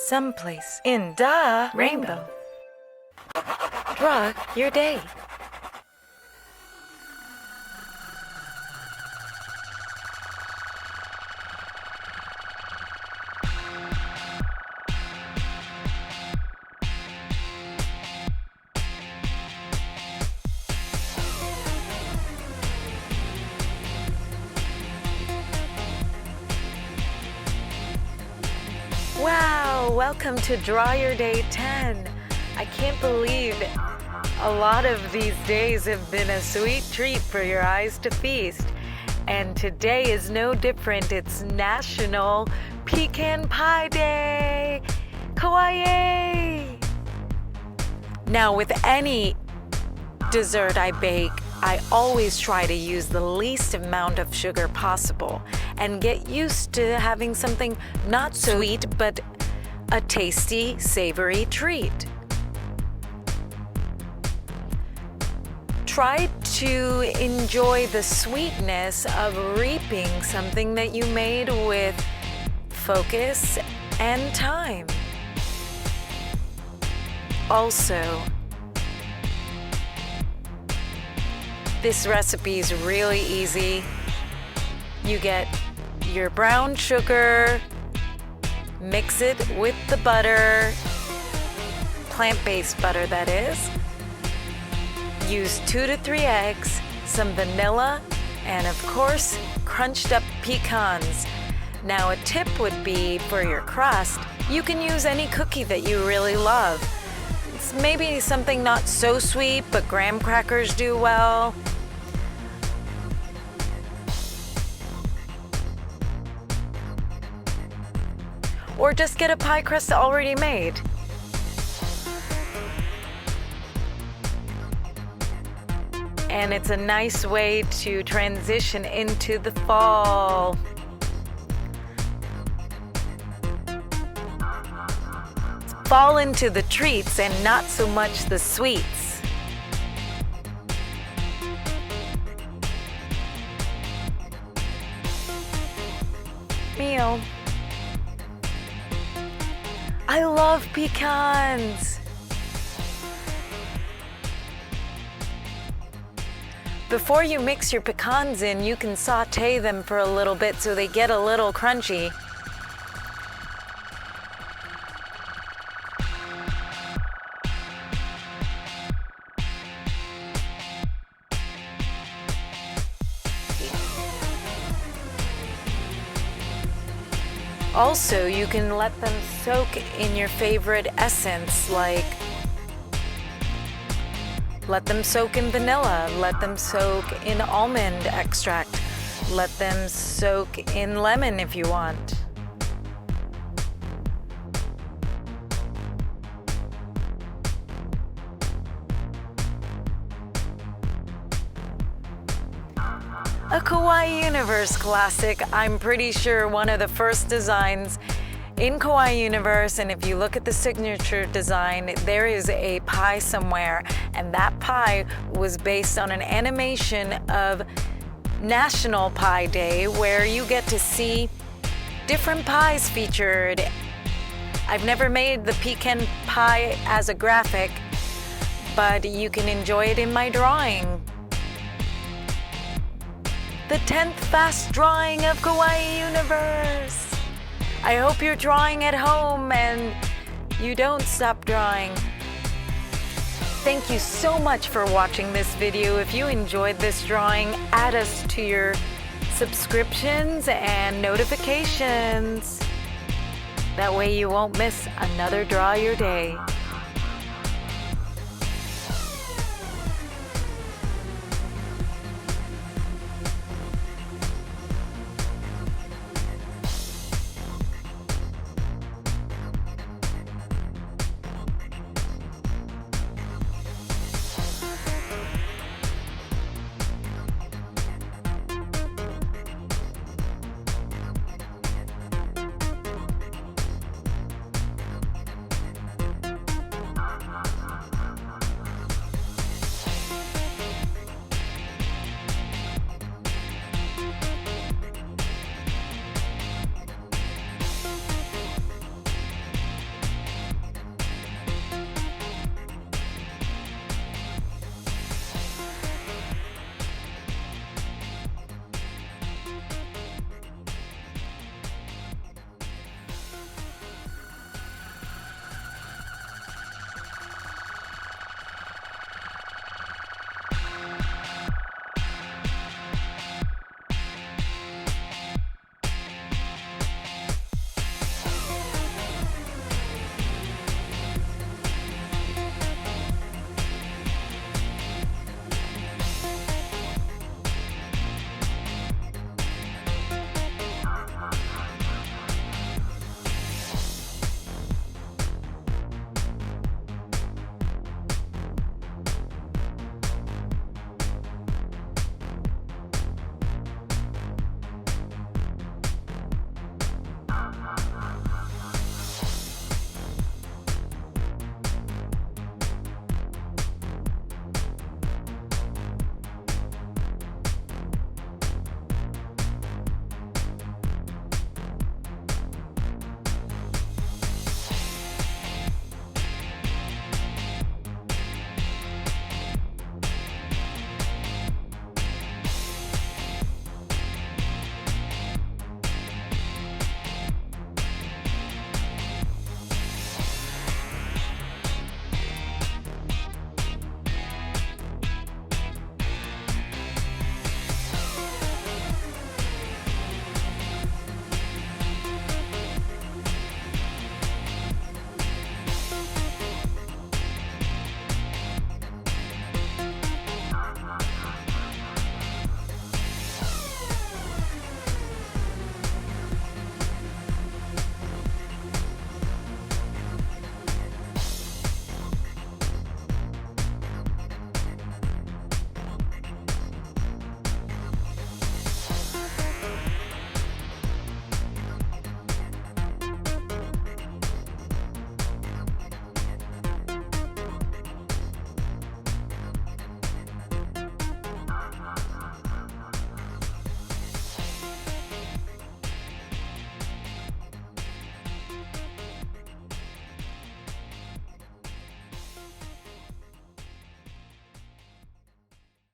someplace in the rainbow. Draw your day. Wow, welcome to Draw Your Day 10. I can't believe a lot of these days have been a sweet treat for your eyes to feast. And today is no different. It's National Pecan Pie Day. Kawaii! Now, with any dessert I bake, I always try to use the least amount of sugar possible and get used to having something not sweet, but a tasty, savory treat. Try to enjoy the sweetness of reaping something that you made with focus and time. Also, this recipe is really easy. You get your brown sugar, mix it with the butter, plant-based butter that is. Use 2 to 3 eggs, some vanilla, and of course, crunched up pecans. Now a tip would be for your crust, you can use any cookie that you really love. It's maybe something not so sweet, but graham crackers do well. Or just get a pie crust already made. And it's a nice way to transition into the fall. Fall into the treats and not so much the sweets. Meal. I love pecans. Before you mix your pecans in, you can saute them for a little bit so they get a little crunchy. Also, you can let them soak in your favorite essence, like let them soak in vanilla, let them soak in almond extract, let them soak in lemon if you want. A Kawaii Universe classic. I'm pretty sure one of the first designs in Kawaii Universe, and if you look at the signature design, there is a pie somewhere, and that pie was based on an animation of National Pie Day where you get to see different pies featured. I've never made the pecan pie as a graphic, but you can enjoy it in my drawing. The 10th fast drawing of Kawaii Universe. I hope you're drawing at home and you don't stop drawing. Thank you so much for watching this video. If you enjoyed this drawing, add us to your subscriptions and notifications. That way you won't miss another Draw Your Day.